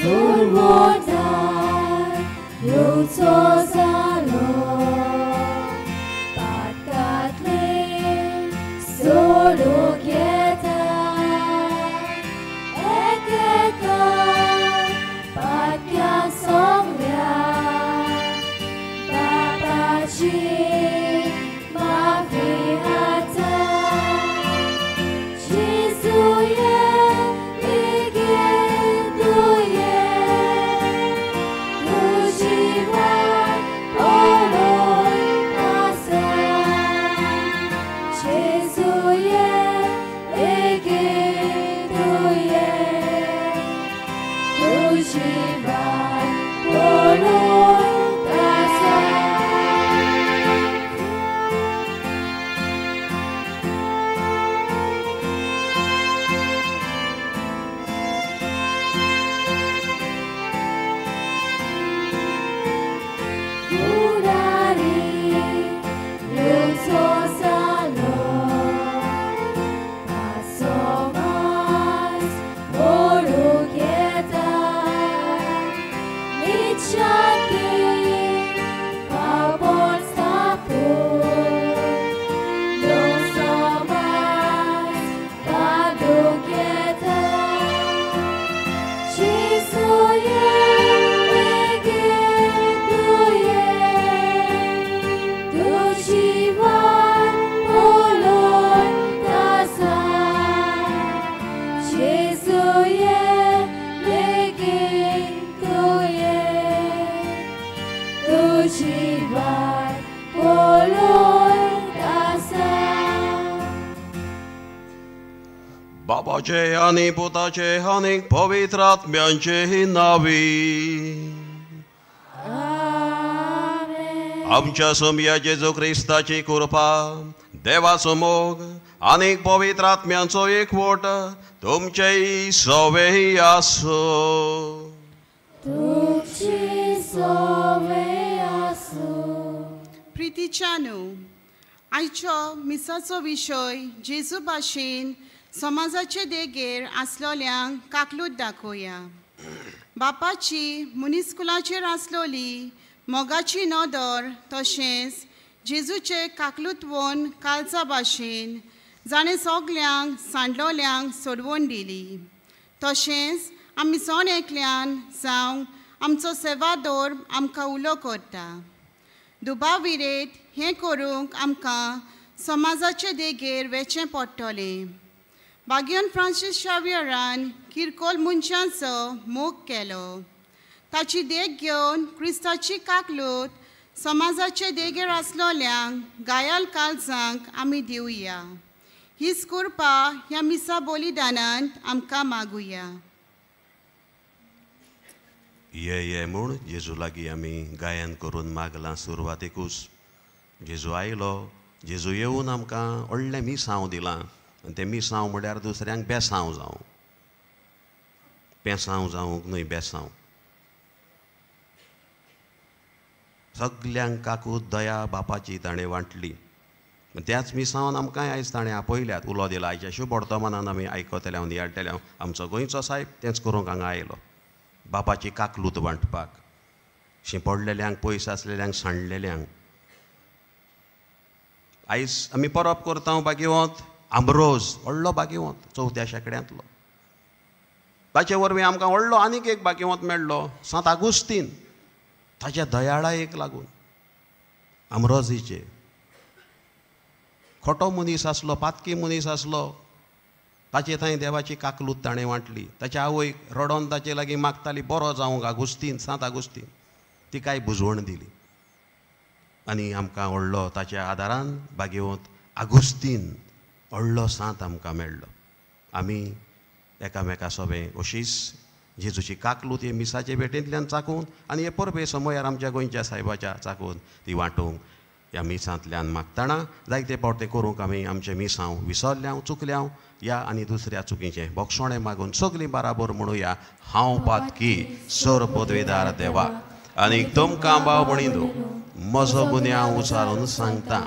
Surwoda Lutzozalo Patkatli Solukieta Ekeka Patkan Songlia Papachi Mavihata Jisuye बाबाचे आणि पुताचे आणि पवित्र आत्म्यांचे नावी आमच्या सोमया जेजू ख्रिस्ताची कृपा देवाचो मोग आणि पवित्र आत्म्यांचो एकवट तुमचे सवे आसो. प्रितीच्यानो आयचो मिसाचो विशय जेजू भाशेन समाजाचे देगेर आसलोल्यांक काकलूत दाखोवया. बापाची मुनिस्कुलाचेर आसलोली मोगाची नदर तशेंच जेजूचे काकलूतवण कालचा भाशेन जाणें सगल्यांक सांडलोल्यांक सोडवून दिली. तशेंच आमी सोन एकल्यान जावं आमचो सेवादोर आमकां उलो करता. दुबाविरेत हें करूंक आमकां समाजाचे देगेर वेचें पडटलें. बागियन फ्रांसीस शावियरान किरकोल मनशांचो मोग केलो. ताची देख घेवन क्रिस्ताची काकलूत समाजाचे देगेर आसलोल्यांक गायाल काळजांक आमी दिवया. हीच कृपा ह्या मिसा बलिदानांत आमकां मागुया. ये म्हूण जेजू लागीं आमी गायन करून मागलां. सुरवातेकूच जेजू आयलो. जेजू येवन आमकां व्हडलें मिसांव दिलां. आनी तें मिसांव म्हळ्यार दुसऱ्यांक बेसांव जावं. पेसांव जावंक न्हय, बेसांव. सगल्यांक काकूत दया बापाची ताणें वांटली. त्याच मिसांवान आमकांय आयज ताणें आपयल्यात, उलो दिला. आयच्या शुभ वर्तमानान आमी आयकतले हांव नियाळटले हांव. आमचो गोंयचो साहेब तेंच करूंक हांगा आयलो, बापाची काकलूत वांटपाक. शिंपडलेल्यांक, पयस आसलेल्यांक, सांडलेल्यांक. आयज आमी परब करता बागेवंत आंब्रोज, व्हडलो बागेवंत 4थ्या शेंकड्यांतलो. ताचे वरवीं आमकां व्हडलो आनीक एक बागेवंत मेळ्ळो, सांत आगुस्तीन. ताच्या दयाळायेक लागून आंब्रोजीचे खोटो मनीस आसलो, पातकी मनीस आसलो, ताचे थंय देवाची काकलूत ताणें वांटली. ताच्या आवयक रडोन ताचे लागीं मागताली, बरो जावंक आगुस्तीन, सांत आगुस्तीन. तिकाय बुजवण दिली. आनी आमकां व्हडलो ताच्या आदारान बागेवंत आगुस्तीन व्हडलो सांत आमकां मेळ्ळो. आमी एकामेका सोबे अशीच जेजूची काकलूत हे मिसाचे भेटेंतल्यान चाकून आनी हे परबे समयार आमच्या गोंयच्या सायबाच्या चाकून ती वांटूंक ह्या मिसांतल्यान मागतना जायते पावटे करूंक आमी आमचे मिसांव विसरल्यांव, चुकल्यांव या आनी दुसऱ्या चुकीचें बोक्षोणें मागून सगलीं बराबर म्हणुया. हांव पातकी सोर पदवेदार देवा आनी तुमकां भाव भणिंदो, म्हजो गुन्यांव उचारून सांगता.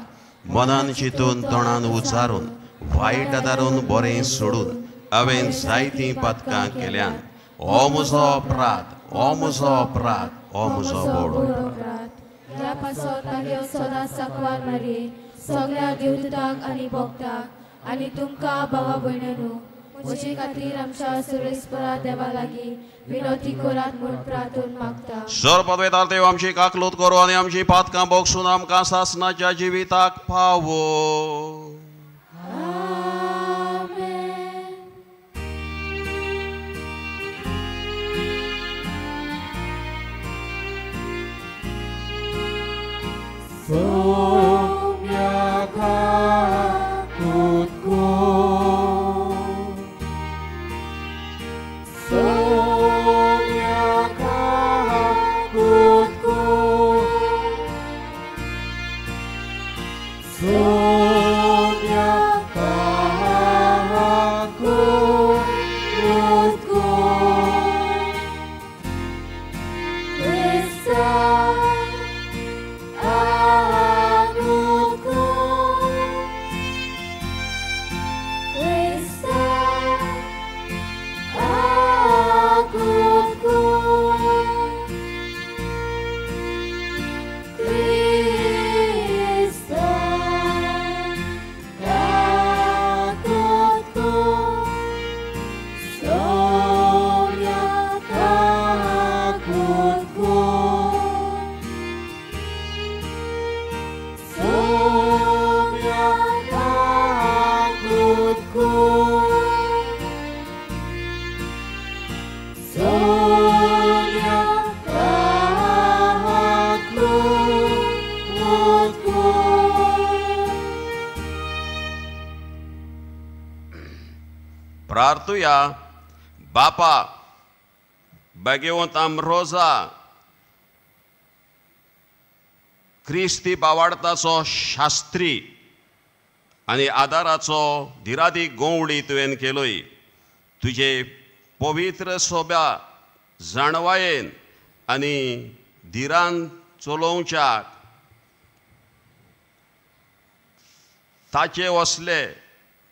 मनान चिंतून तोंडान उचारून वायट दारून बरें सोडून हांवें जायतीं पातकां केल्यान हो म्हजो अपराध, हो म्हजो अपराध, हो म्हजो बोड. ह्या पासत ताल्यो सदांच सांकवार मारी सगळ्या देवदूतांक आनी भक्तांक आनी तुमकां भावा भयणींनो म्हजे खातीर आमच्या सर्वेस्परा देवा लागीं विनोती करात म्हूण प्रार्थना मागता. सर पदवेतार देव आमची काकलूत करो आनी आमची पातकां बोगसून आमकां सासणाच्या जिविताक पावो. प्रार्थुया. बापा बेगेवंत आमरोजा क्रिस्ती बावाडताचो शास्त्री आनी आदाराचो धिरादीक गोवडी तुवें केलोय. तुजे पवित्र सोब्या जाणवायेन आनी धिरान चलोवच्याक ताचे वसले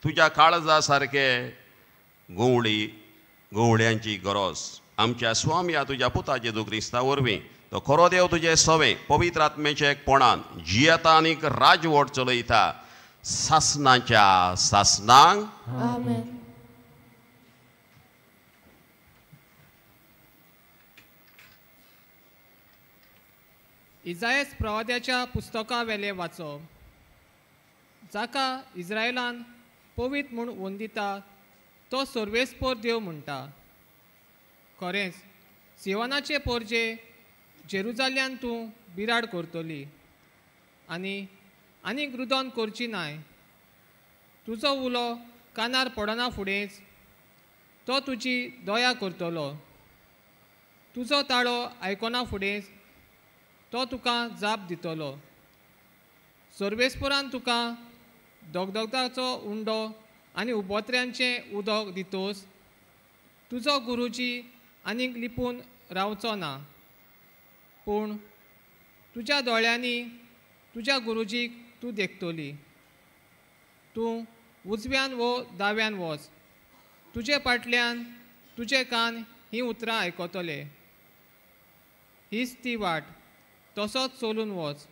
तुज्या काळजा सारके गोवड्यांची गरज. आमच्या स्वाम्या तुज्या पुता जेजू क्रिस्ता वरवीं तो खरो देव तुजे सवे पवित्र आत्मेचे एकपणान जियेता आनीक राजवट चलयता सासणाच्या सासणांक. आमेन. इजायस प्रवाद्याच्या पुस्तका वेले वाचो. जाका इस्रायलान पवित्र म्हूण वंदिता तो सर्वेस्पोर देव म्हणटा. खरेंच सियोनाचे पोरजे जेरुजाल्यान तूं बिराड करतली आनीक रुदन करची नाय. तुजो उलो कानार पडना फुडेंच तो तुजी दया करतलो. तुजो ताळो आयकना फुडेंच तो तुका जाप दितलो. सर्वेस्पोरान तुका दोगदोगदाचो उंडो आनी उबोत्र्यांचें उदक दितोस तुजो गुरुजी आनीक लिपून रावचो ना. पूण तुज्या दोळ्यांनी तुज्या गुरुजीक तूं देखतली. तूं उजव्यान वो दाव्यान वच. तुजे फाटल्यान तुजे कान हीं उतरां आयकतले. हीच ती वाट, तसोच चलून वच.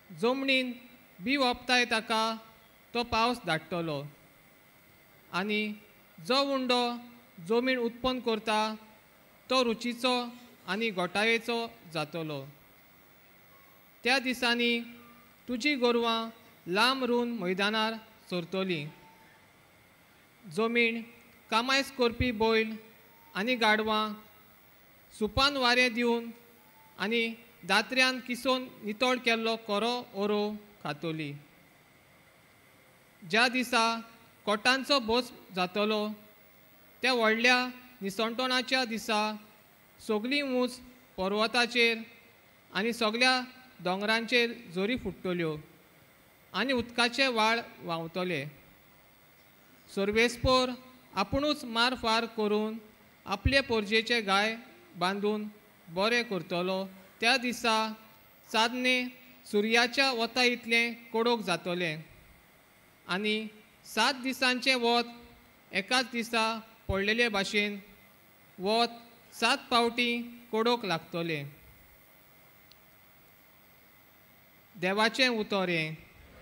जमणीन बी ओपताय ताका तो पावस धाडटलो आनी जो उंडो जमीन उत्पन्न करता तो रुचीचो आनी घोटायेचो जातलो. त्या दिसांनी तुजी गोरवां लांब रून मैदानार सरतलीं. जमीन कामायस करपी बैल आनी गाडवां सुपान वारें दिवन आनी दात्र्यान किसोन नितळ केल्लो कोरो ओरो खातली. ज्या दिसा कोटांचो बोस जातलो त्या व्हडल्या निसंतोणाच्या दिसा सगळीं ऊंच पर्वताचेर आनी सगळ्या दोंगरांचेर जोरी फुट्टल्यो आनी उदकाचे व्हाळ व्हांवतले. सर्वेस्पोर आपुणूच मार फार करून आपले पोरजेचे गाय बांदून बरें करतलो. त्या दिसा चान्ने सुर्याच्या वता इतलें कडक जातलें आनी 7 दिसांचें वत एकाच दिसा पडलेले भाशेन वत 7 पावटी कोडोक लागतले. देवाचें उतर हें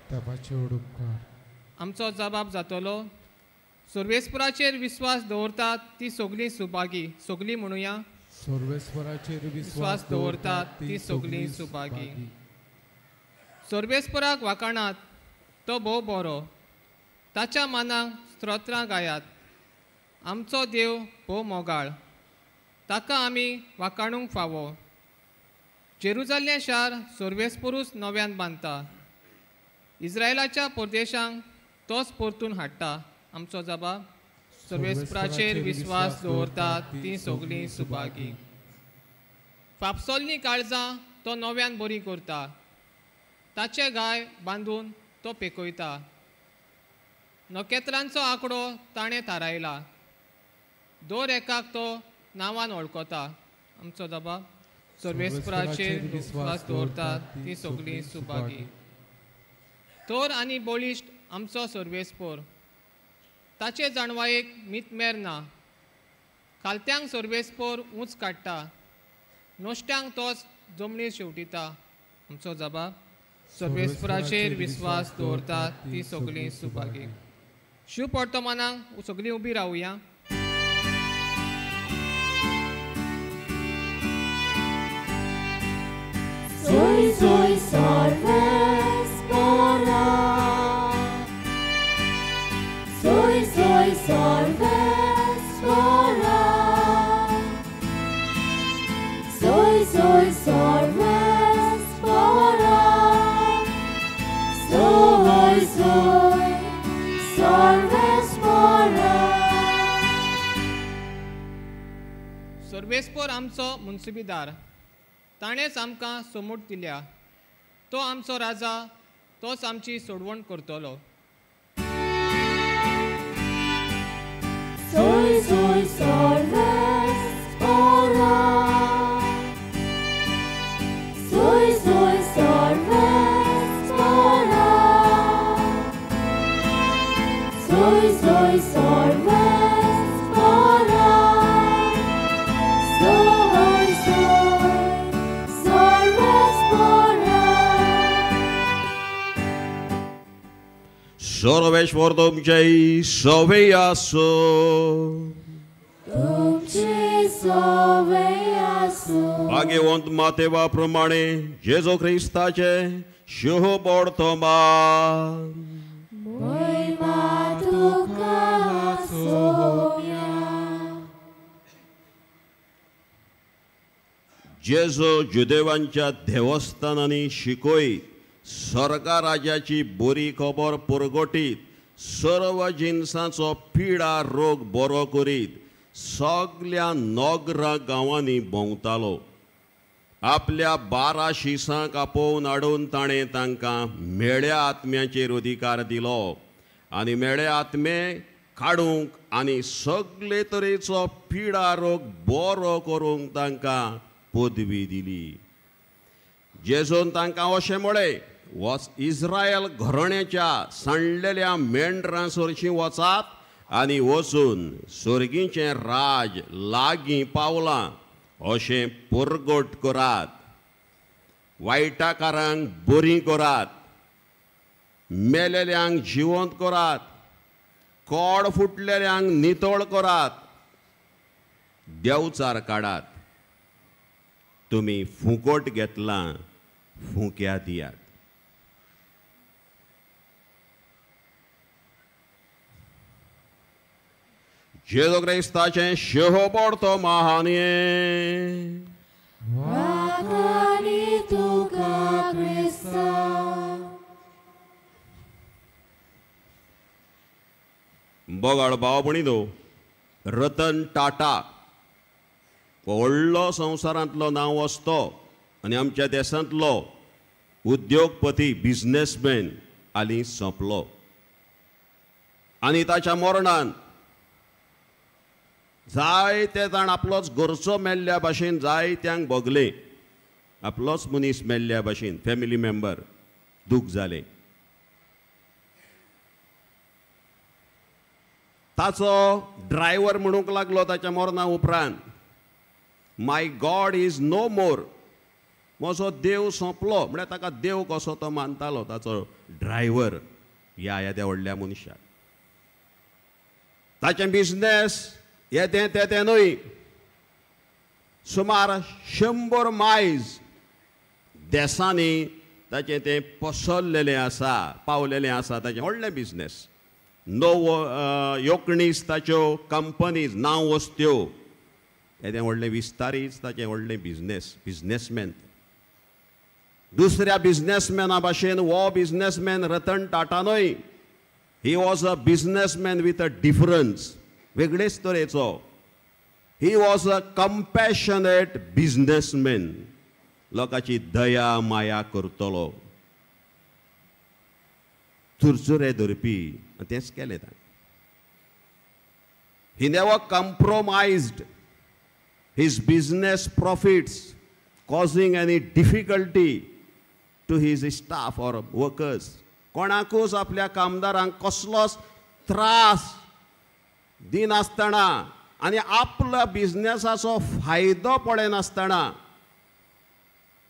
देवाचे उडोवकार आमचो जबाब जातलो. सर्वेस्पराचेर विस्वास दवरतात ती सगळीं सुभागी. सगळीं म्हणुया, सर्वेस्पराचेर विस्वास दवरतात ती सगळीं सुभागी. सर्वेस्पराक वाखाणात तो भोव बरो. ताच्या मानाक स्तोत्रां गायात. आमचो देव भोव मोगाळ. ताका आमी वाखाणूंक फावो. जेरुजालेम शार सर्वेस्परूच नव्यान बांदता. इस्रायलाच्या परदेशांक तोच परतून हाडटा. आमचो जबाब सर्वेस्पराचेर विस्वास दवरतात ती सगळीं सुभागी. फापसोल्लीं काळजां तो नव्यान बरी करता. ताचे गाय बांदून तो पेकयता. नखेत्रांचो आंकडो ताणें थारायला. दर एकाक तो नांवान वळखता. आमचो जबाब सर्वेस्पराचेर विस्वास दवरतात ती सगळीं सुभागी. थोर आनी बळिश्ट आमचो सर्वेस्पर. ताचे जाणवायेक मितमेर ना. खालत्यांक सर्वेस्पर उंच काडटा. नोश्ट्यांक तोच जमनीर शेवटिता. आमचो जबाब सर्वेस्पराचेर विस्वास दवरतात ती सगळीं सुभागी. शिव वर्तमानाक सगळीं उबी रावया. Soy, soy, salves para. Soy, soy, salves para. Soy, soy, salves para. Soy, soy, salves para. सर्वेस्पर आमचो मुन्सिबीदार. ताणेंच आमकां समूट दिल्या. तो आमचो राजा. तोच आमची सोडवण करतलो. Soy, soy, salves para. Soy, soy, salves para. Soy, soy, salves para. Soy, soy, salves para. Sarveshwar तुमचे सवे आसो. तुमचे सवे आसो. भाग्यवंत मातेवा प्रमाणे जेजो ख्रिस्ताचे शुभ वर्तमान. महिमा तुका सोम्या. जेजो जुदेवांच्या देवस्थानांनी शिकयत स्वर्गा राज्याची बरी खबर परगटीत सर्व जिन्सांचो पिडा रोग बरो करीत सगळ्या नगरा गांवांनी भोंवतालो. आपल्या 12 शिसांक आपोवन हाडून ताणें तांकां मेळ्या आत्म्याचेर अधिकार दिलो आनी मेळ्ळे आत्मे काडूंक आनी सगळे तरेचो पिडा रोग बरो करूंक तांकां पदवी दिली. जेजून तांकां अशें म्हळें, इस्रायल घराण्याच्या सांडलेल्या मेंढरांसरशीं वचात आनी वचून सर्गीचें राज लागीं पावलां अशें परगट करात. वायटाकारांक बरीं करात. मेलेल्यांक जिवंत करात. कोड फुटलेल्यांक नितळ करात. देंवचार काडात. तुमी फुकट घेतलां, फुंक्या दियात. जेजो क्रिस्ताचें शुभ वर्तमान. वाखाणी तुका क्रिस्ता. बोगाळ भाव भयणीनो, रतन टाटा व्हडलो संवसारांतलो नांव आसतो आनी आमच्या देशांतलो उद्योगपती बिझनेसमॅन हालीं सोंपलो. आनी ताच्या मरणान जायते जाण आपलोच घरचो मेल्ल्या भाशेन जायत्यांक भोगलें. आपलोच मनीस मेल्ल्या भाशेन फॅमिली मेंबर दूख जालें. ताचो ड्रायव्हर म्हणूंक लागलो ताच्या मरणा उपरांत माय गॉड इज नो मोर. म्हजो देव सोंपलो म्हळ्यार ताका देव कसो तो मानतालो ताचो ड्रायव्हर ह्या त्या व्हडल्या मनशाक. ताचें बिझनेस येतें तें न्हय. सुमार 100 मायल्स देसांनी ताचें तें पसरलेलें आसा, पावलेलें आसा ताचें व्हडलें बिझनेस. येवकणीस ताच्यो कंपनीज नांव वस्त्यो येदें व्हडलें विस्तारीत ताचें व्हडलें बिझनेसमॅन. दुसऱ्या बिझनेसमॅना भाशेन हो बिझनेसमॅन रतन टाटा न्हय. He was a businessman with a difference, वेगळेच तरेचो. He was a compassionate businessman. लोकांची दया माया करतलो, चुरचुरे धरपी, तेंच केलें ताणें. He never compromised his business profits causing any difficulty to his staff or workers. कोणाकूच आपल्या कामदारांक कसलोच त्रास दिनासतना आनी आपल्या बिझनेसाचो फायदो पळयनासतना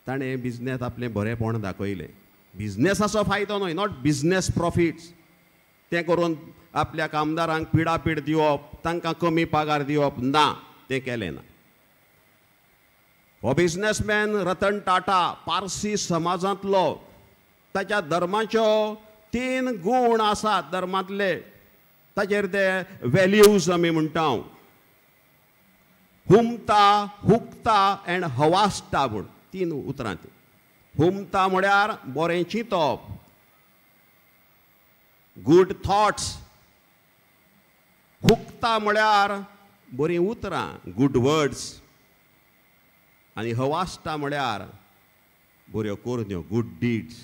ताणें बिझनेस आपलें बरेंपण दाखयलें. बिझनेसाचो फायदो न्हय, नॉट बिझनेस प्रॉफिट्स. तें करून आपल्या कामदारांक पिडापीड दिवप, तांकां कमी पगार दिवप, ना, तें केलें ना. हो बिझनेसमॅन रतन टाटा पारसी समाजांतलो. ताच्या धर्माच्यो 3 गूण आसात धर्मांतले. ताचेर ते व्हॅल्यूज आमी म्हणटा. हुमता, हुक्ता एंड हवास्ता म्हूण 3 उतरां. हुमता म्हळ्यार बरें चिंतप, गूड थॉट्स. हुक्ता म्हळ्यार बरीं उतरां, गूड वर्ड्स. आनी हवास्ता म्हळ्यार बऱ्यो कोरन्यो, गूड डीड्स.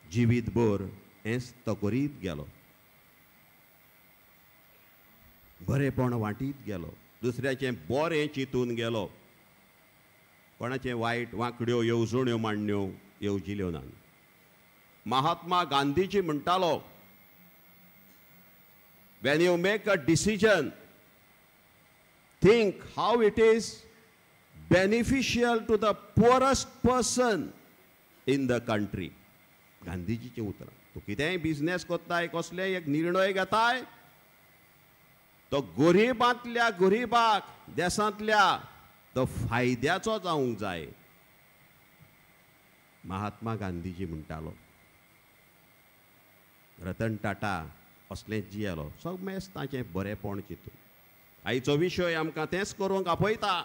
जिवीतभर हेंच तो करीत गेलो, बरेपण वाटीत गेलो, दुसऱ्याचें बरें चिंतून गेलो, कोणाचें वायट वांकड्यो येवजण्यो मांडण्यो येवजिल्यो ना. महात्मा गांधीजी म्हणटालो, when you make a decision, think how it is beneficial to the poorest person in the country. गांधीजीचें उतर. तूं कितेंय बिझनेस कोत्ताय, कसलेय एक निर्णय घेताय, तो गरिबांतल्या गरिबाक, देशांतल्या तो फायद्याचो जावंक जाय. महात्मा गांधीजी म्हणटालो. रतन टाटा असलेंच जियेलो, सगळेंच ताचें बरेंपण चिंतून. आयचो विशय आमकां तेंच करूंक आपयता.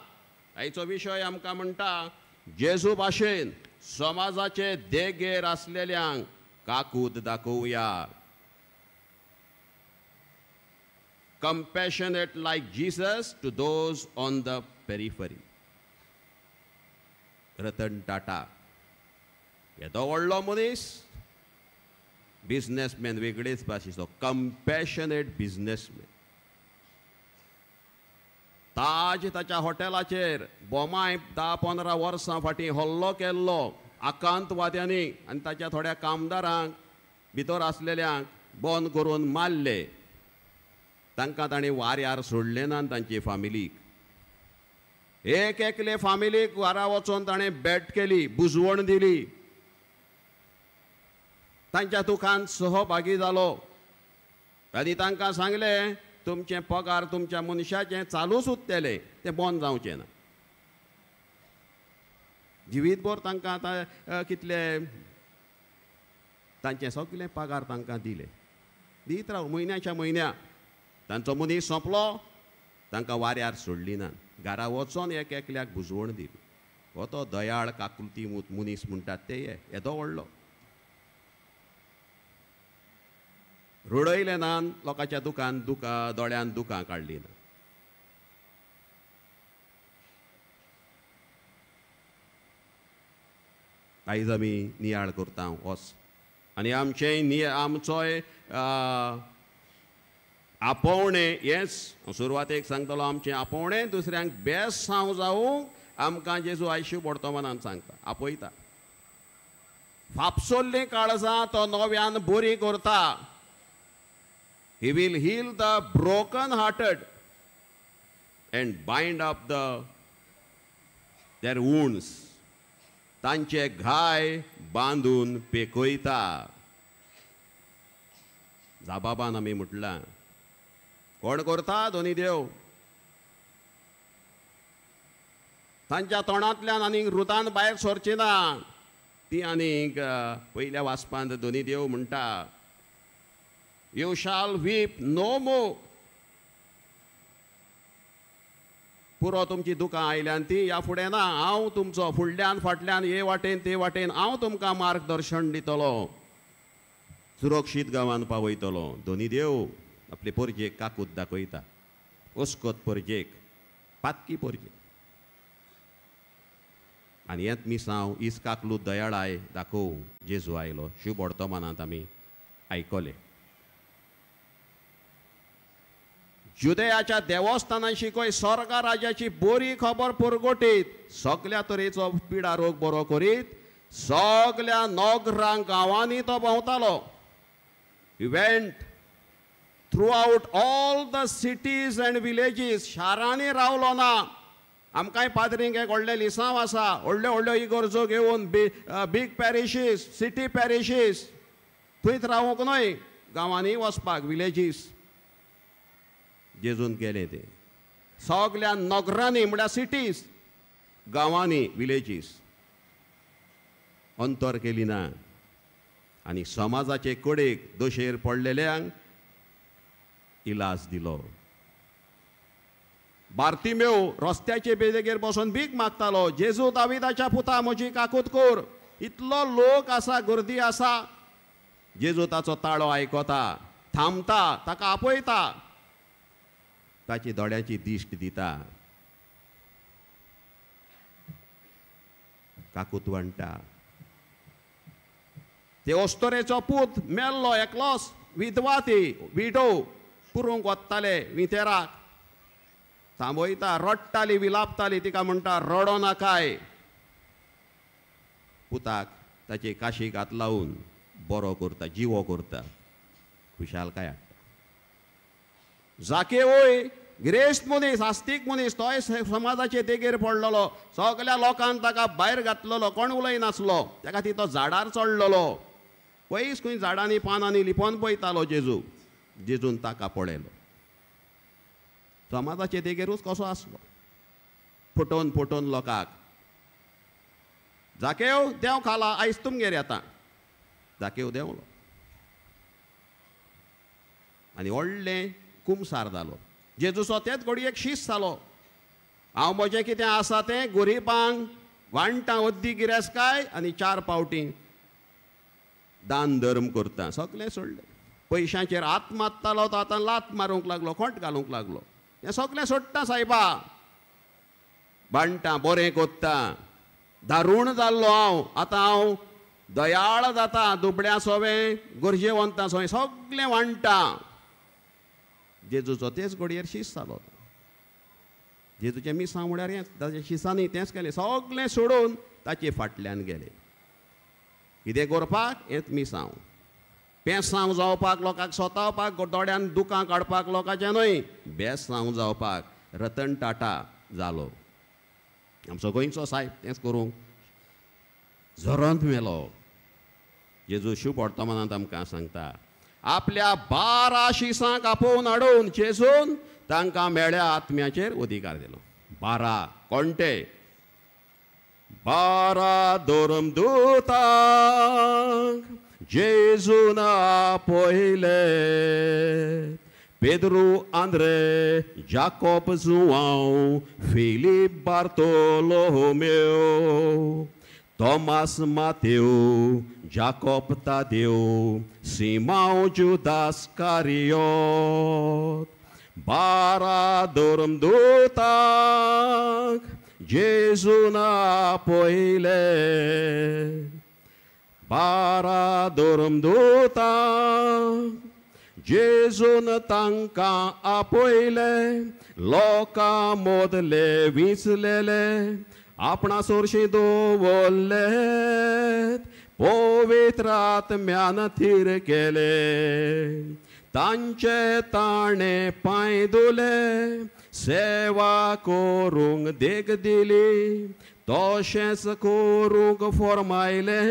आयचो विशय आमकां म्हणटा, जेजू भाशेन समाजाचे देगेर आसलेल्यांक काकूत दाखोवया. Compassionate like Jesus to those on the periphery. Ratan Tata येदो व्हडलो मनीस, बिझनेसमॅन वेगळेच भाशेचो, कंपॅशनेट बिझनेसमॅन. ताज ताच्या हॉटेलाचेर बोमाय 10-15 वर्सां फाटीं हल्लो केल्लो आकांतवाद्यांनी आनी ताच्या थोड्या कामदारांक भितर आसलेल्यांक बंद करून मारले. तांकां ताणें वाऱ्यार सोडलें ना तांचे फामिलीक. एक एकले फामिलीक वारा वचोन ताणें भेट केली, बुजवण दिली, तांच्या दुखांत सहभागी जालो आनी तांकां सांगलें, तुमचे पगार तुमच्या मनशाचें चालूच उरतलें, तें बंद जावचें ना. जिवीतभर तांकां आतां कितले तांचे सगळे पगार तांकां दिले. दीत राव म्हयन्याच्या म्हयन्या. तांचो मनीस सोंपलो, तांकां वाऱ्यार सोडली ना. घरा वचोन एक एकल्याक बुजवण दिली. हो तो दयाळ काकुलती मनीस म्हणटात ते येदो व्हडलो. रडयलें ना, लोकांच्या दोळ्यान दुकां काडलीं ना. आयज आमी नियाळ करता वच. आनी आमचोय आपोवणें हेंच सुरवातेक सांगतलो, आमचें आपोवणें दुसऱ्यांक बेसांव जावूंक आमकां जेजू आयशू वर्तमानांत सांगता, आपयता. फापसोल्लीं काळजां तो नव्यान बरी करता. He will heal the broken hearted and bind up the there wounds, तांचे घाय बांदून पेकयता. जाबाबान आमी म्हटलां कोण करता दोनी देव. तांच्या तोंडांतल्यान आनीक रुतान भायर सरची ना. ती आनीक पयल्या वाचपांत दोनी देव म्हणटा यू शाल वीप नो मोर. पुरो तुमची दुकां आयल्यान ती ह्या फुडें ना. हांव तुमचो फुडल्यान फाटल्यान हे वाटेन ते वाटेन हांव तुमकां मार्गदर्शन दितलो. सुरक्षीत गांवांत पावयतलो. दोनी देव आपले परजेक काकूत दाखयता. ओस्कोत परजेक पातकी परजेक. आनी हेंच मिसांव इस्काकलू दयाळाय दाखोव जेजू आयलो. शुभ वर्तमानांत आमी आयकले. जुदेयाच्या देवस्थानांशिकोय स्वर्गा राज्याची बरी खबर पुरगोटीत. सगल्या तरेचो पिडा रोग बरो करीत. सगल्या नोगरां गांवांनी तो भोंवतालो. He went throughout all the cities and villages. शारांनी रावलो ना. आमकांय पाद्रींक एक व्हडलें लिसांव आसा. व्हडल्यो व्हडल्यो इगर्जो घेवन बीग पॅरिशीस सिटी पॅरिशीस थंयच रावूंक न्हय. गांवांनी वचपाक विलेजीस. जेजून केलें तें. सगल्या नगरांनी म्हळ्यार सिटीज गांवांनी विलेजीस अंतर केली ना. आनी समाजाचे कडेक दोशेर पडलेल्यांक इलाज दिलो. बार्तिमेव रस्त्याचे बेदेगेर बसून भीक मागतालो. जेजू दाविदाच्या पुता म्हजी काकूत कोर. इतलो लोक आसा गर्दी आसा. जेजू ताचो ताळो आयकता. थांबता ताका आपयता. ताची दोळ्याची दिश्ट दिता. काकूत वांटा. ते ओस्तोरेचो पूत मेल्लो एकलोच. विधवा ती विडो पुरूंक वताले वितेराक. थांबयता. रडटाली विलापताली. तिका म्हणटा रडो नाकाय. पुताक ताचे काशीक हात लावून बरो करता. जिवो करता. खुशालकाय हाडटा. जाकेवूय गिरेस्त मनीस आस्तीक मनीस तोय समाजाचे देगेर पडलेलो. सगल्या लोकांक ताका भायर घातलेलो. कोण उलयनासलो. ताका ती तो झाडार चडलेलो. पयस खंय झाडांनी पानांनी लिपोवन पळयतालो जेजू. जेजून ताका पळयलो. समाजाचे देगेरूच कसो आसलो. फटोवन फटोवन लोकांक. जाकेव देंव खाला आयज तुमगेर येता. जाकेव देंवलो. आनी व्हडलें कुमसार जालो. जेजूचो तेच घडयेक शीस जालो. हांव म्हजें कितें आसा तें गरीबांक वांटां अद्दी गिरेस्काय आनी 4 पावटी दान धर्म करता. सगळें सोडलें. पयशांचेर हात मारतालो तो आतां लात मारूंक लागलो. खोंट घालूंक लागलो. हें सगळें सोडटा सायबा. वांटां बरें कोत्ता. दारूण जाल्लो हांव. आतां हांव दयाळ जाता. दुबड्या सोवें गरजेवंतां सोवें सगळें वांटां. जेजूचो तेच घडयेर शीस जालो. जेजूचें मिसांव म्हळ्यार हेंच. ताच्या शिसांनी तेंच केलें. सगळें सोडून ताचे फाटल्यान गेले. कितें करपाक हेंच मिसांव. पेसांव जावपाक लोकांक सोतावपाक दोळ्यान दुकां काडपाक लोकांचें न्हय. बेसांव जावपाक रतन टाटा जालो. आमचो गोंयचो साहेब तेंच करूंक झरोंत मेलो. जेजू शुभ वर्तमानांत आमकां सांगता आपल्या 12 शिसांक आपोवन हाडून जेजून तांकां मेळ्या आत्म्याचेर अधिकार दिलो. 12 कोणटे? 12 धर्मदूतांक जेजून आपयले. पेद्रू, आंद्रे, जाकोब, जुआंव, फिलीप, बार्तोलोमेव, तोमास, मातेव, जाकोब, तादेव, सिमाव, जुदास कारियोत. 12 धर्मदूतांक जेजून आपयले. 12 धर्मदूतांक जेजून तांकां आपयले. लोकां मोदले विचलेले आपणा सोरशी दवरले. पवित्र आत्म्यान थीर केले. तांचे ताणे पांय धुले. सेवा करूंक देग दिली. तशेंच करूंक फॉर्मायले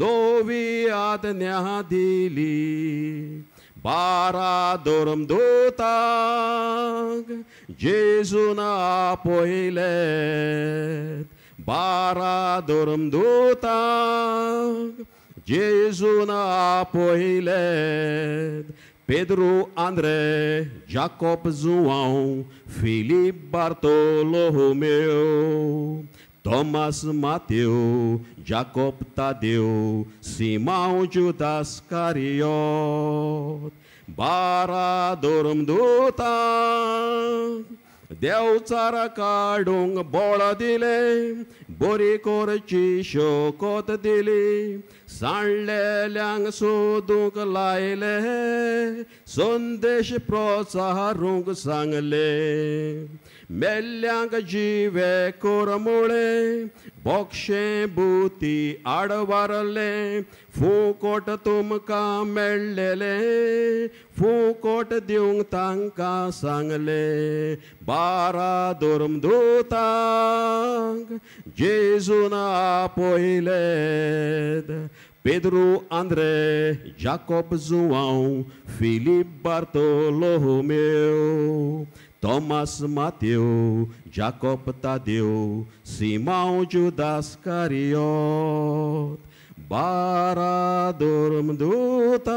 नवी आज्ञा दिली 12 धर्मदूतांक जेजून आपयले 12 धर्मदूतांक जेजून आपयले Pedro, André, Jacob, João, Filipe, Bartolomeu, Thomas, Mateu, Jacob, Tadeu, Simão, Judas, Cariot, Baradorum Dutan, Devchar काढूंक बोळ दिले बरी करची शोकत दिली सांडलेल्यांक सोदूंक लायले संदेश प्रोत्साहरूंक सांगले मेल्ल्यांक जिवे कोरमुळे बोक्षे बुती आडवारले फुकट तुमकां मेळ्ळेले फुकट दिवंक तांकां सांगले 12 धर्मदूतांक जेजून आपयलेत Pedro, André, Jacob, João, Filipe, Bartolomeu, Thomas, Mateu, Jacob, Tadeu, Simão, Judas, Cariot, 12 धर्मदूतांक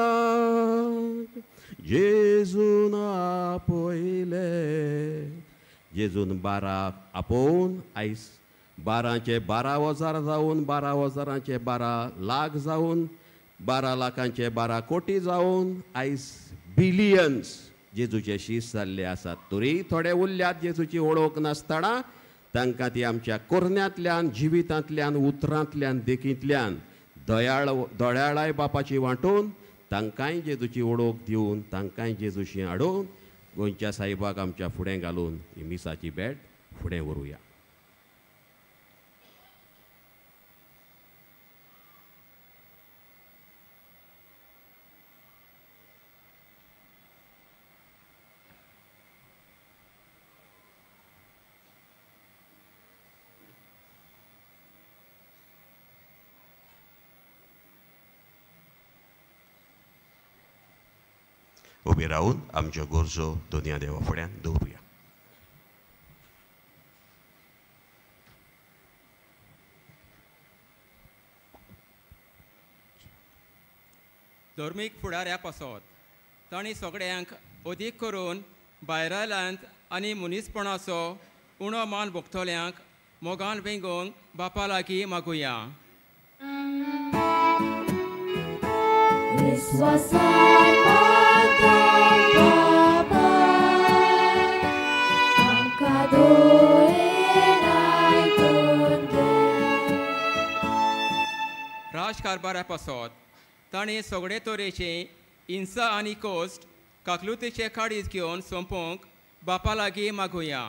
जेजून आपयले जेजून 12 आपोवन आयज 12चे 12 हजार जावन 12 हजारांचे 12 लाख जावन 12 लाखांचे 12 कोटी जावन आयज बिलियन्स जेजूचे शीस जाल्ले आसात तरी थोडे उरल्यात जेजूची वळख नासतना तांकां ती आमच्या कोरण्यांतल्यान जिवितांतल्यान उतरांतल्यान देखींतल्यान दयाळाय बापाची वांटून तांकांय जेजूची वळख दिवन तांकांय जेजूशी हाडून गोंयच्या साहिबाक आमच्या फुडें घालून ही मिसाची भेट फुडें व्हरूया उबे रावन आमच्यो गरजो दोनया देवा फुड्यान दवरुया धर्मीक फुडाऱ्या पासत तांणी सगळ्यांक अदीक करून भायराल्यांत आनी मनीसपणाचो उणो मान भोगतल्यांक मोगान वेंगोवंक बापा लागीं मागुया राजकारबारा पासत तांणी सगळे तरेचे हिंसा आनी कोस्ट काकलुतीचे काडीज घेवन सोंपोवंक बापा लागीं मागुया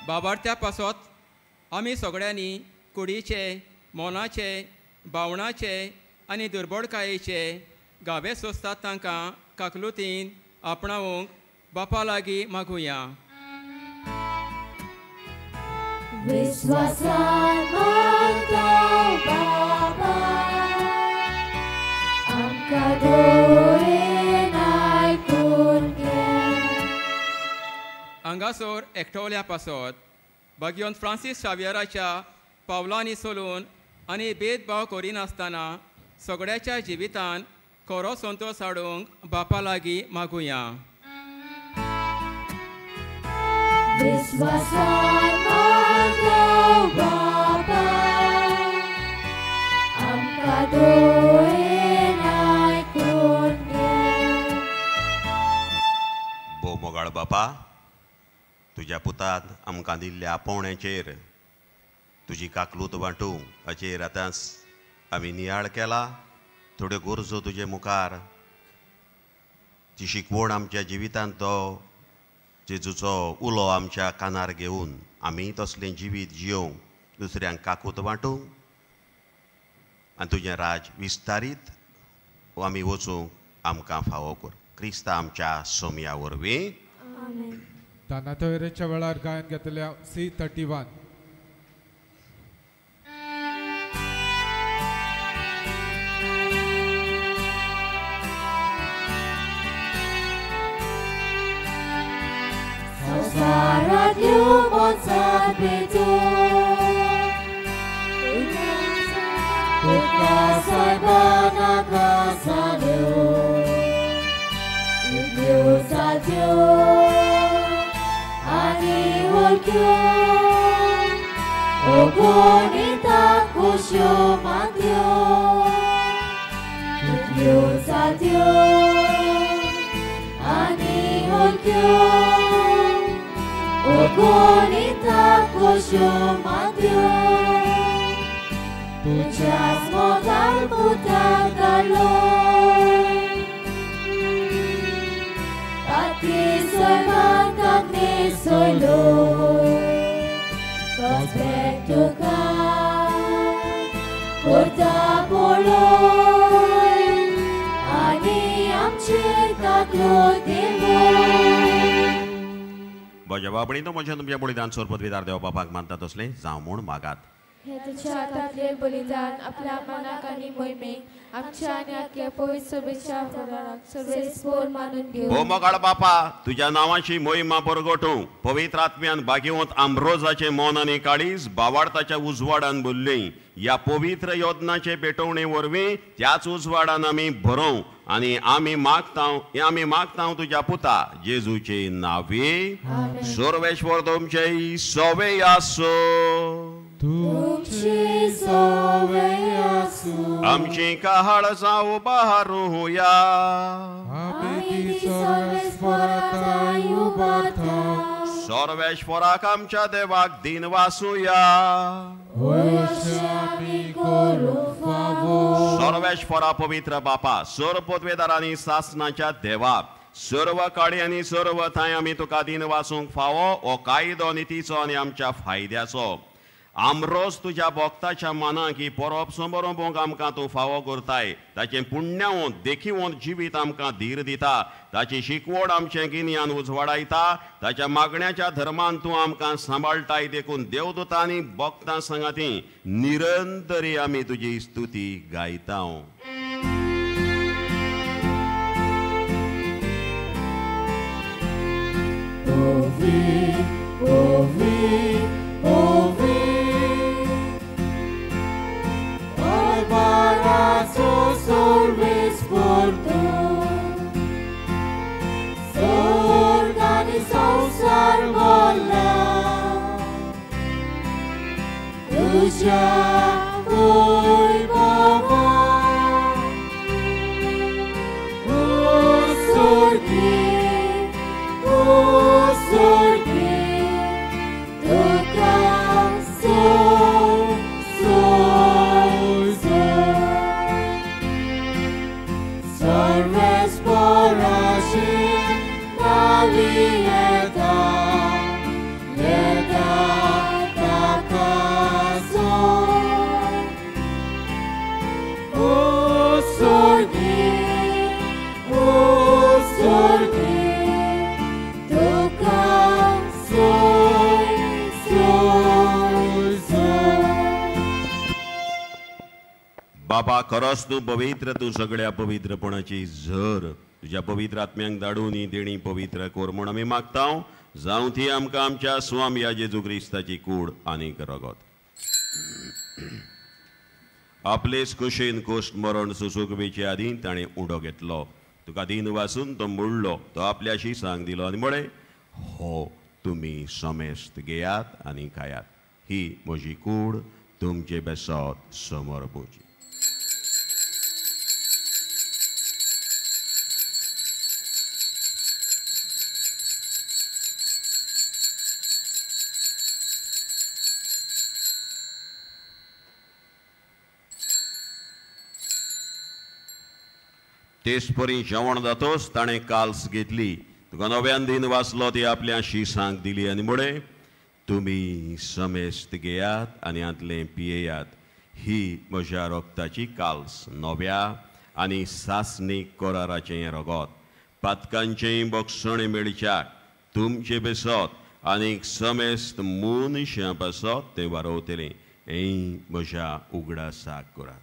बाबार्थ्या पासत आमी सगळ्यांनी कुडीचे मोनाचे भावणाचे आनी दुर्बळकायेचे गावे सोंसतात तांकां काकलुतीन आपणावंक बापा लागीं मागुया हांगासर एकटवल्या पासत भगवंत फ्रांसीस शावियराच्या पावलांनी चलून आनी भेदभाव करिनासतना सगळ्याच्या जिवितान खरो संतोष हाडूंक बापा लागीं मागुया भोव मोगाळ बापा तुज्या पुतान आमकां दिल्ल्या आपोवण्याचेर तुजी काकलूत वांटूंक हाचेर आतां आमी नियाळ केला थोड्यो गरजो तुजे मुखार ती शिकवण आमच्या जिवितांत तो जेजूचो उलो आमच्या कानार घेवन आमी तसलें जिवीत जियोंक दुसऱ्यांक काकूत वांटूंक आनी तुजें राज विस्तारीत आमी वचूंक आमकां फावो कर. क्रिस्ता आमच्या सोमया वरवीं. तानातोयरेच्या वेळार गायन घेतल्या C31. संसारात मोचात बेजोड तुका सायबानाका जाल्यो इतल्यो साद्यो आनी वळख्यो ओगोणिता खोश्यो मात्यो इतल्यो साद्यो आनी वळख्यो ओगोणिता खोश्यो मात्यो तुझ्याच मोगाल पुताक घालो ताती सैमान कांकणे सोयलो तोच भेट तुका करता पळोय आनी आमचे काकलो देवो. म्हज्या बाबडीन तो म्हज्या तुमच्या बळीदान सोर पदवीदार देव बापाक मानता तसलें जावं म्हूण मागात. हे तुझ्या हातांतले बलिदान आपल्या मनाक आनी मोहिमेक आमच्या आनी आख्या पवित्र सभेच्या फळाक सर्वेस्पोर मानून घेऊ. हो मोगाळ बापा, तुज्या नांवाची मोहिमा परगटूंक पवित्र आत्म्यान बागेवंत आम्रोजाचे मोन आनी काळीज बावार्थाच्या उजवाडान भरली. ह्या पवित्र योजनाचे पेटोवणे वरवीं त्याच उजवाडान आमी भरोव आनी आमी मागतां तुज्या पुता जेजूचे नांवे. सर्वेश्वर तुमचे सवे आसो. तुमची सवय आसूं. आमची काहाळ जावं बहारूया. आमी सर्वेस्परांता उबारता. सर्वेश्वराक आमच्या देवाक दिन वासूया. आमी करूंक फावो. सर्वेश्वरा पवित्र बापा, सर्व पदवेदारांनी शासनाच्या देवा, सर्व काळी आनी सर्व थंय आमी तुका दिन वासूंक फावो. हो कायदो नितीचो आनी आमच्या फायद्याचो. आमरोज तुज्या भक्ताच्या मनाक ही परब समोरोवंक आमकां तूं फावो करताय. ताचें पुण्यावंत देखीवंत जिवीत आमकां धीर दिता. ताची शिकवण आमचें गिन्यान उजवाडायता. ताच्या मागण्याच्या धर्मान तूं आमकां सांबाळटाय. देखून देवदूतां आनी भक्तां संगाती निरंतरी आमी तुजी स्तुती गायता. बाबा, खरोच तूं पवित्र, तूं सगळ्या पवित्रपणाची झर तुज्या पवित्र आत्म्यांक धाडून ही देणी पवित्र कोर म्हूण आमी मागता. जावं ती आमकां आमच्या स्वामी जेजू क्रिस्ताची कूड आनीक रगत. आपलेच कुशीन कोश्ट मरण सुसुकवेचे आदीं ताणें उडो घेतलो. तुका दिन वासून तो मुडलो. तो आपल्याशी सांग दिलो आनी म्हळें, हो तुमी समेस्त घेयात आनी खायात. ही म्हजी कूड तुमचे बेसत समोर पोची. तेचपरी जेवण जातोच ताणें काल्स घेतली. तुका नव्यान दिन वाचलो ती आपल्या शिसांक दिली आनी म्हळें, तुम्ही समेस्त घेयात आनी आंतले पियेयात. ही म्हज्या रोगताची काल्स, नव्या आनी सासणीक कोराराचें रगत. पातकांचें बोगसण मेळच्याक तुमचे बेसत आनीक समेस्त मनशां बसत तें वारोवतलें. हें म्हज्या उगडासाक करात.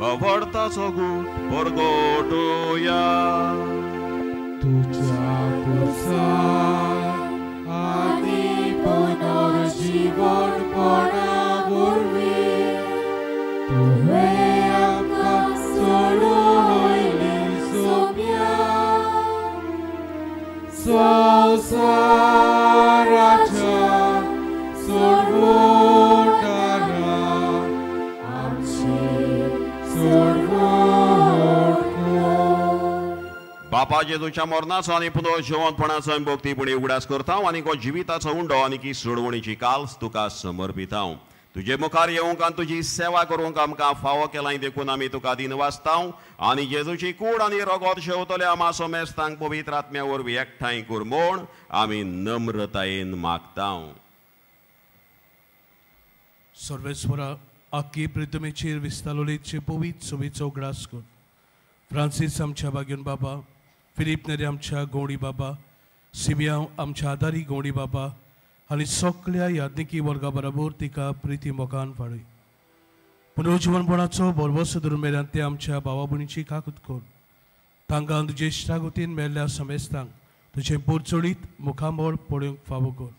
Bavartaso gut porgotoya. तुझ्या कुर्सार आनी पुनर्जीवनपणावरवीं तुवें आमकां सोडून सोम्या. संवसाराच्या सोडवणारा आमची बापा जेजूच्या मरणाचो आनी पुनर्जीवनपणाचो आमी भोगतीपणी उगडास करता आनी गो जिविताचो उंडो आनी की सोडवणीची काल्स तुका समर्पिता. तुजे मुखार येवंक आनी तुजी सेवा करूंक आमकां फावो केलां देखून आमी तुका दिनवासता आनी जेजूची कूड आनी रगत शेवतले आमा समेस्तांक पवित्र आत्म्या वरवीं एकठांय कर म्हूण आमी नम्रतायेन मागता. सर्वेस्वरा आख्खी प्रितमेचेर विस्तारलेचे पवित्र सवेचो उगडास कर. फ्रांसीस आमच्या बागेन बाबा, फिलीप नेरे आमच्या गवडी बाबा, सिमियांव आमच्या आदारी गवडी बाबा आनी सगळ्या याज्ञिकी वर्गा बरोबर तिका प्रिती मोगान वाडय. पुनर्जीवनपणाचो बोरवोसो धरून मेल्यान ते आमच्या भावा भयणीची काकूत कर. तांकां तुजे इश्टागतीन मेल्ल्या समेस्तांक तुजें पोरचोडीत मुखामोळ पळोवंक फावो कर.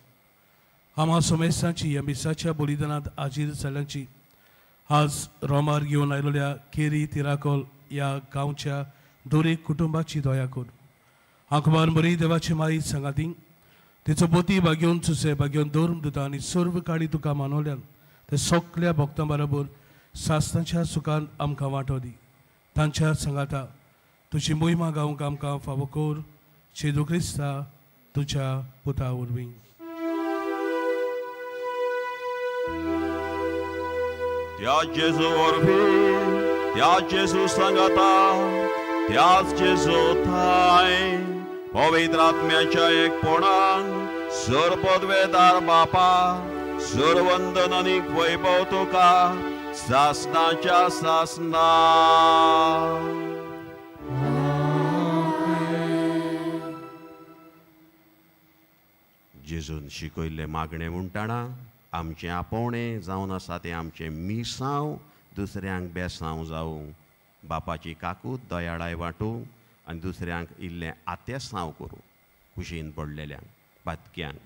आम्हा समेस्तांची ह्या मिसाच्या बलिदानांत हाजीर जाल्ल्यांची आज रोमार घेवन आयिल्ल्या केरी तिराकोल ह्या गांवच्या दोरेक कुटुंबाची दया कर. आंखबार मरी देवाची माई सांगाती तिचो पोती बागेवन चुसे बागेवन दौरून दिता आनी सर्व काळी तुका मानवल्यान ते सगळ्या भक्तां बरोबर सासनाच्या सुखान आमकां वांटो दी. तांच्या सांगाता तुजी मोहिमा गावंक आमकां फावो कर. जेजू क्रिस्ता तुज्या पुता वरवीं. त्या जेजू वरवीं, त्या जेजू सांगाता, त्याच जेजू थाय पवित्र आत्म्याच्या एकपणान सर्वपदवेदार बापा सर्ववंदन आनी वैभव तुका सासनाच्या सासना. जेजून शिकयल्ले मागणे म्हणटाना आमचें आपोवणें जावन आसा तें आमचें मिसांव दुसऱ्यांक बेसांव जावं. बापाची काकूत दयाळाय वांटूं आनी दुसऱ्यांक इल्लें आतेसांव करूं. कुशीन पडलेल्यांक पातक्यांक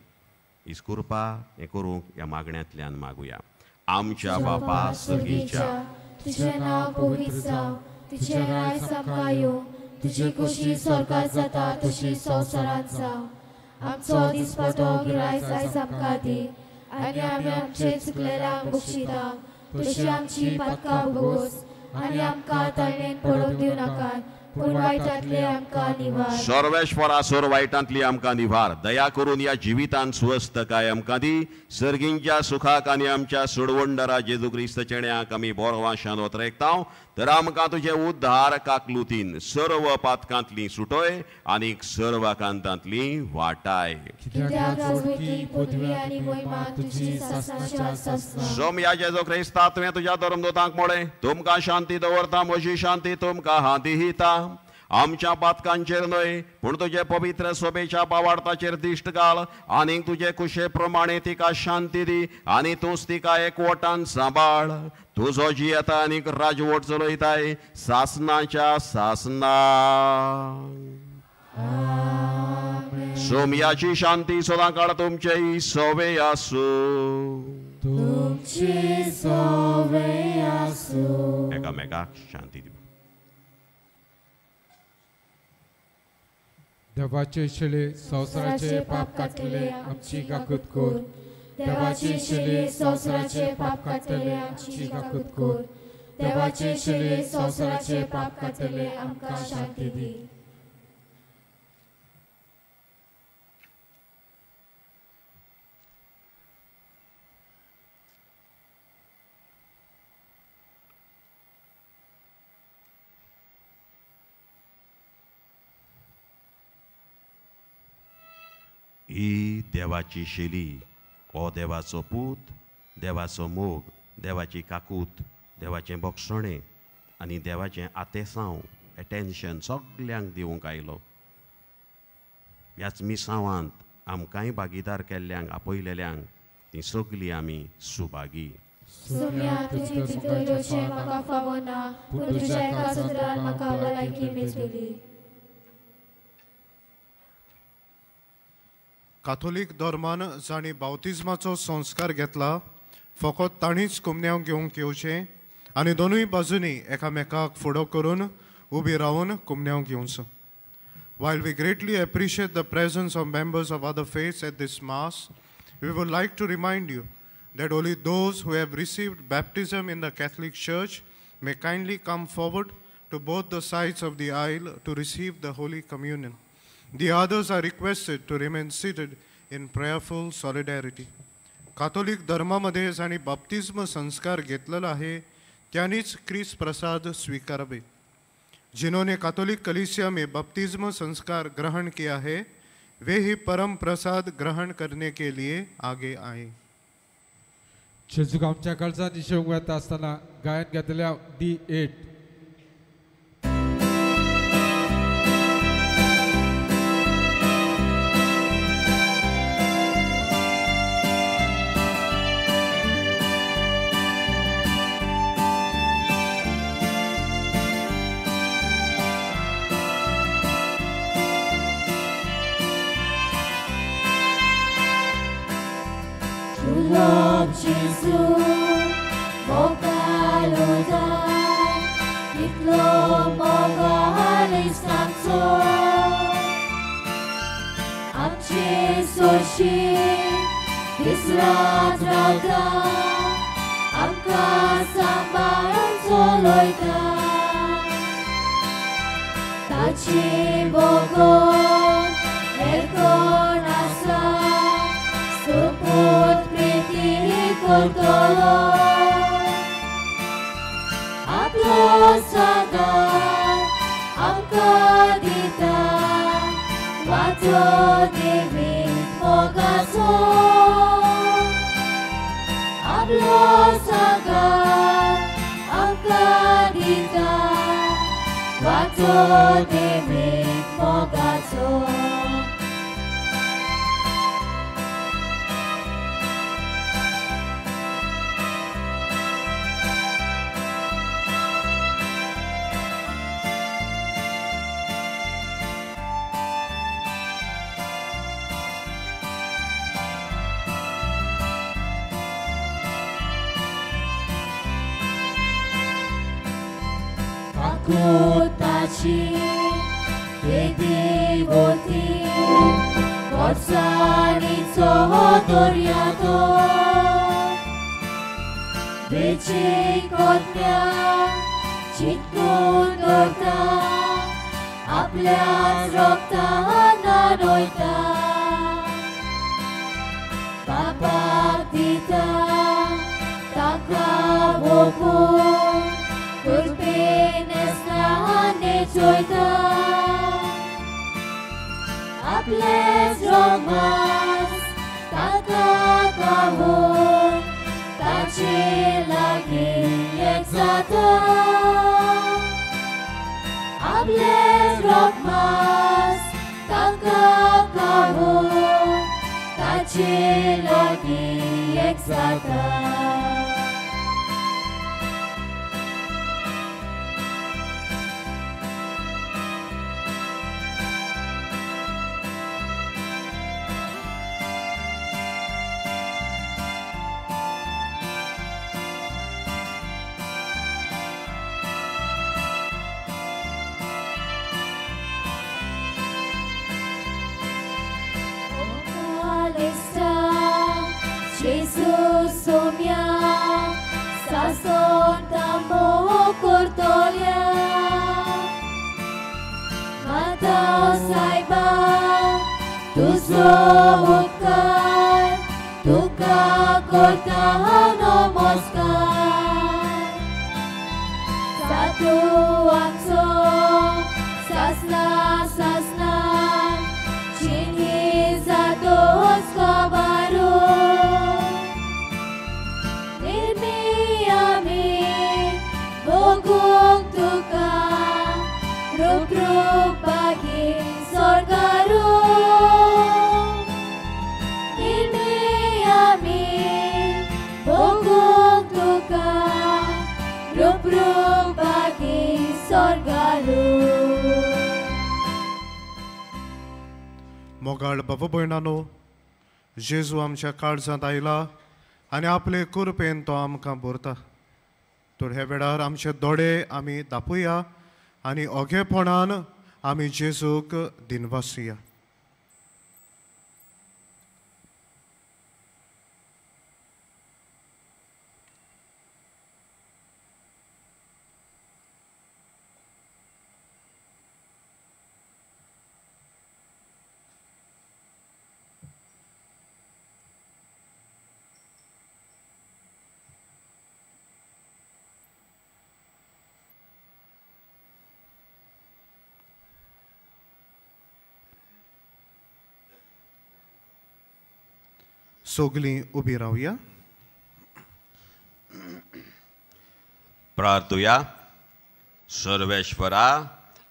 इस्कुरपा हें करूंक ह्या मागण्यांतल्यान मागुया. आमच्या बापा सर्गीच्या तुजें नांव पवित्र जावं, तुजें राय आमकां येवं, तुजी कुशी स्वर्गांत जाता तशी संवसारांत जावं. आमचो दिसपटो गिरायक आयज आमकां दी आनी आमी आमचे चुकलेल्यांक बक्षिता तशी आमची पातकां भोगोस आनी आमकां तळणेन पडोवंक दिवं नाकात पूण वायटांतले आमकां निवार. सर्वेश्वरा सोर वायटांतली आमकां निवार. दया करून ह्या जिवितांत स्वस्थ काय आमकां दी. सर्गींच्या सुखाक आनी आमच्या सोडवणदारा जेजू क्रिस्त चेड्याक आमी बोरवाशान वतरेकता. तर आमकां तुजें उद्धार काकलुतीन सर्व पातकांतली सुटोय आनीक सर्व कांतांतली वाटाय. सोम्या जेजू क्रिस्ता तुवें तुज्या धर्मदूतांक म्हळें तुमकां शांती दवरता म्हजी शांती तुमकां हांव दिता. आमच्या पातकांचेर न्हय पूण तुजे पवित्र सोबेच्या पावाडताचेर दिश्ट घाल आनीक तुजे कुशे प्रमाणे तिका शांती दी आनी तूंच तिका एकवटान सांबाळ. तुजो जी येता आनीक राजवट चलयताय सासनाच्या सासना. सोम्याची शांती सदां काळ तुमचेय सोवे आसूं. एकामेकाक शांती दिवं. देवाचे शिले संवसाराचे पाप काटलेले आमची काकूत कर. देवाचे शिले संवसाराचे पाप काटलेले आमची काकूत कर. देवाचे शिले संवसाराचे पाप काटलेले आमकां शांती दी. ही देवाची शेली, हो देवाचो पूत, देवाचो मोग, देवाची काकूत, देवाचें बोगसणें आनी देवाचें आतेसांव एटेन्शन सगल्यांक दिवंक आयलो. ह्याच मिसांवांत आमकांय भागीदार केल्ल्यांक आपयलेल्यांक ती सगलीं आमी सुभागी. सुम्या तुजी भितर येवचें म्हाका फावना, पूण तुज्या एका सुत्रान म्हाका भलायकी मेजलेली. काथोलीक धर्मान जाणी बावतिजमाचो संस्कार घेतला फकत ताणीच कुमन्यांव घेवंक येवचें आनी दोनूय बाजूनी एकामेकाक फुडो करून उबी रावन कुमन्यांव घेवचो. While we greatly appreciate the presence of members of other faiths at this Mass, we would like to remind you that only those who have received baptism in the Catholic Church may kindly come forward to both the sides of the aisle to receive the Holy Communion. The others are requested to remain seated in prayerful solidarity. Catholic धर्मामध्ये जाणी बाप्तिस्म संस्कार घेतलेला आहे त्यांनीच ख्रिस्त प्रसाद स्वीकारावे. जिन्होंने Catholic कलीसिया में बपतिस्म संस्कार ग्रहण किया है वे ही परम प्रसाद ग्रहण करने के लिए आगे आए. जेजूक आमच्या काळजांत दिशेवंक वेता आसतना गायन घेतल्या D8. Love Jesus, Mokaluda, Itlo Mogalis Namso, Amche Soshi, Israt Rada, Amka Sambaran Soloida, Tachi Bogon, Erkon Asa, Suput Cortolo, Aplosada, Amcadita, Vato David Mogaso, Aplosada, Amcadita, Vato David Mogaso. Kutaci, devoti, porsani sohodoriato, veci kotnia, chitkun dorta, आपल्या रोगताना नोयता, पापाक दिता, ताका भोगून, kurpenesnane joyta, आपलेच रोमास, ताका kahun, ताचे लागी एक जाता. आपलेच रोमास, ताका kahun, ताचे लागी एक जाता. Jesus somia, sason tamo cortolia, mata saiba, tu sohukar, tuka cortano moskar, satu angso, sasna, chinhi zato. मोगाळ बाबा भयणानो, जेजू आमच्या काळजांत आयला आनी आपले कुरपेन तो आमकां भरता. तर हे वेळार आमचे दोळे आमी धापुया आनी ओगेपणान आमी जेजूक दिनवासुया. सगलीं उबी रावया. प्रार्थुया. सर्वेश्वरा,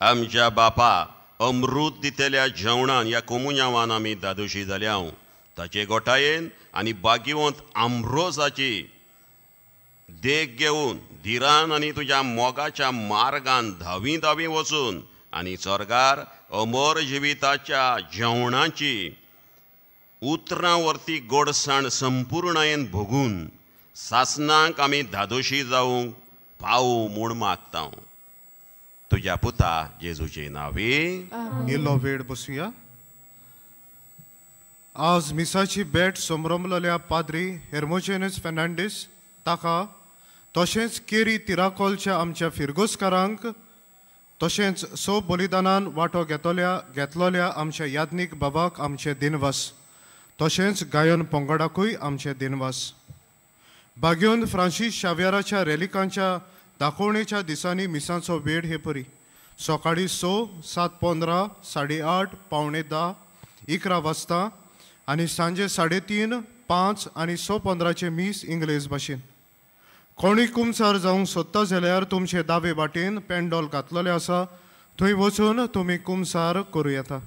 आमच्या बापा, अमृत दितेल्या जेवणान ह्या कोमुन्यावान आमी दादोशी जाल्या ताचे गोठायेन आनी बागीवंत आम्रोजाची देख घेवन धिरान आनी तुज्या मोगाच्या मार्गान धावी धावी वचून आनी स्वर्गार अमर जिविताच्या जेवणाची उतरां व्हरती गोडसाण संपूर्णयेन भोगून सासनाक आमी धादोशी जावंक पावू म्हूण मागता. तुज्या पुता जेजूचे नांवे. इल्लो वेळ बसुया. आज मिसाची भेट समरमलेल्या पाद्री हेर्मोजेनस फेर्नांडीस ताका तशेंच केरी तिराकोलच्या आमच्या फिरगोसकारांक तशेंच सो बलिदानान वांटो घेतलोल्या आमच्या याज्ञीक बाबाक आमचे दिनवास. तशेंच गायन पंगडाकूय आमचे दिनवास. बागयोन फ्रांसीस शाव्याराच्या रेलिकांच्या दाखोवणेच्या दिसांनी मिसांचो वेळ हे परी सकाळी 6, 7:15, 8:30, 9:45, 11 वाजता आनी सांजे 3:30, 5 आनी 6:15 मीस इंग्लीश भाशेन. कोणूय कुमसार जावंक सोदता जाल्यार तुमचे दावे वाटेन पेंडॉल घातलेले आसा, थंय वचून तुमी कुमसार करूं येता.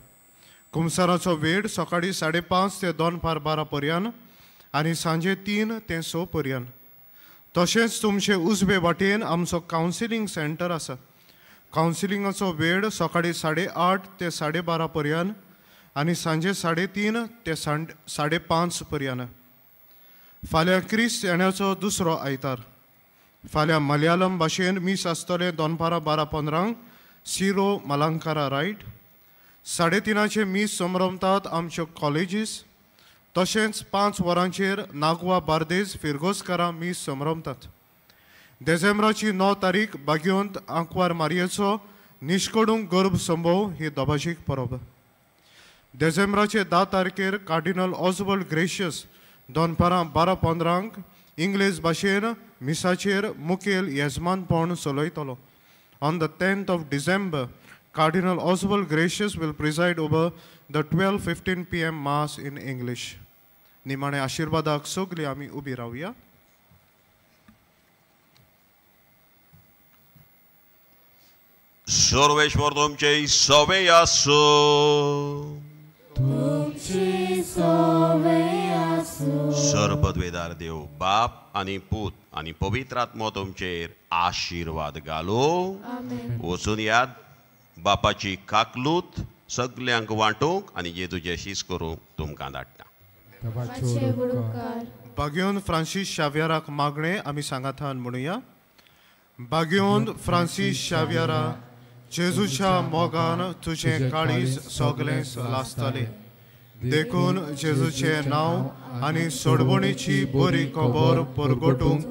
कुमसाराचो वेळ सकाळी 5:30 ते 12:12 पर्यंत आनी सांजे 3 ते 6 पर्यंत. तशेंच तुमचे उजवे वाटेन आमचो कावन्सिलींग सेंटर आसा. कावन्सिलिंगाचो वेळ सकाळी 8:30 ते 12:30 पर्यंत आनी सांजे 3:30 ते 5:30 पर्यंत. फाल्यां क्रिस्त येण्याचो दुसरो आयतार. फाल्यां मलयालम भाशेन मीस आसतले 12:15 सिरो मलांकारा रायट. 3:30 मीस समरमतात आमच्यो कॉलेजीस. तशेंच 5 वरांचेर नागवा बार्देज फिरगोसकारां मीस समरमतात. डिसेंबराची 9 तारीख बागयोंत आंकवार मारयेचो निश्कोडूंक गर्भ संभव ही दोबाशीक परब. डिसेंबराचे 10 तारखेर कार्डिनल ऑजवर्ल्ड ग्रेशियस 12:15 इंग्लीश भाशेन मिसाचेर मुखेल येजमानपण चलयतलो. On the 10th of December, Cardinal Oswald Gracious will preside over the 12:15 p.m. Mass in English. निमाणे आशीर्वादाक सगळीं आमी उबी रावया. सर्वेश्वर तुमचे सवे आसो. सर्वपदवेदार देव बाप आनी पूत आनी पवित्र आत्मो तुमचेर आशीर्वाद घालो. वचून याद बापाची काकलूत सगल्यांक वांटूंक आनी जेजूचे शीस करूंक तुमकां धाडटा. बागयोन फ्रांसीस शाव्याराक मागणे आमी सांगातान म्हणुया. बागयोन फ्रांसीस शाव्यारा, जेजूच्या मोगान तुझे काळीज सगळें लासतले. देखून जेजूचे नांव आनी सोडवणेची बरी खबर परगटूंक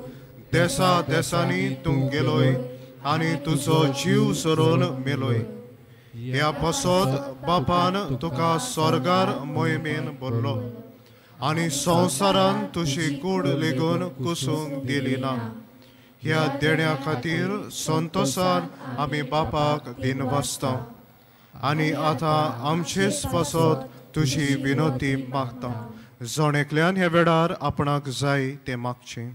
देसा देसांनी तूं गेलोय आनी तुजो जीव सरोन मेलोय. ह्या पासत बापान तुका स्वर्गार मोहिमेन भरलो आनी संवसारान तुजी कूड लेगून कुसूंक दिली ना. ह्या देण्या खातीर संतोशान आमी बापाक दिनवासता आनी आतां आमचेच पासत तुजी विनोती मागता. जोणेकल्यान ह्या वेळार आपणाक जाय तें मागचें.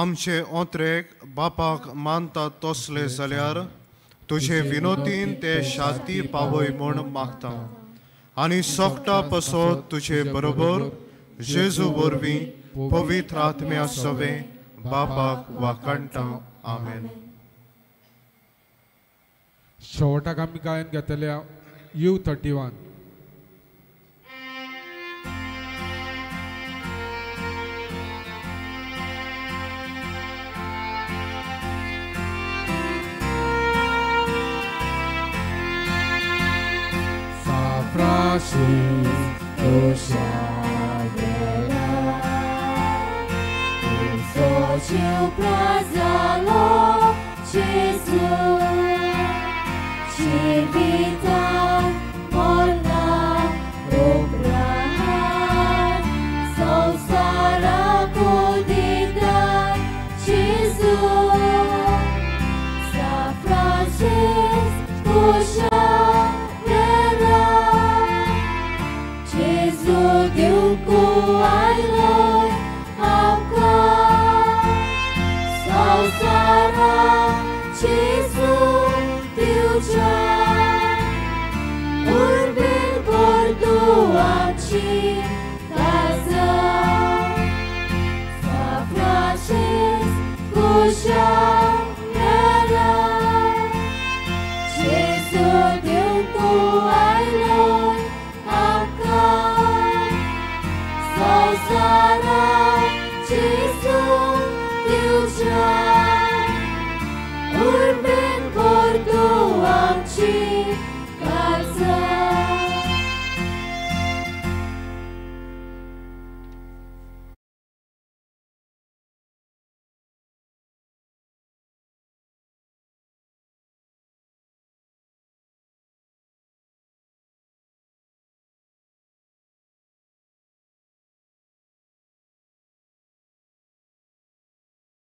आमचे ओंत्रेक बापाक मानता तसले जाल्यार तुजे विनोतीन ते शांती पावय म्हूण मागता आनी सोगटा पसत तुजे बरोबर जेजू वरवीं पवित्र आत्म्या सवे बापाक वाकणटा आमेन. शेवटाक आमी गायन घेतल्या U31. Francis Duszadera Wysocił prazalo Jezu Ci witam wolna ubrać Sausara kodidan Jezu Sa Francis Duszadera Jezu Diuku ai loi apka Sausara Jezu Diucha Urbin Borduaci Taza Sa Francis Duszadera Jezu Diuku ai loi apka Sausara Jezu Diucha Urbin Borduaci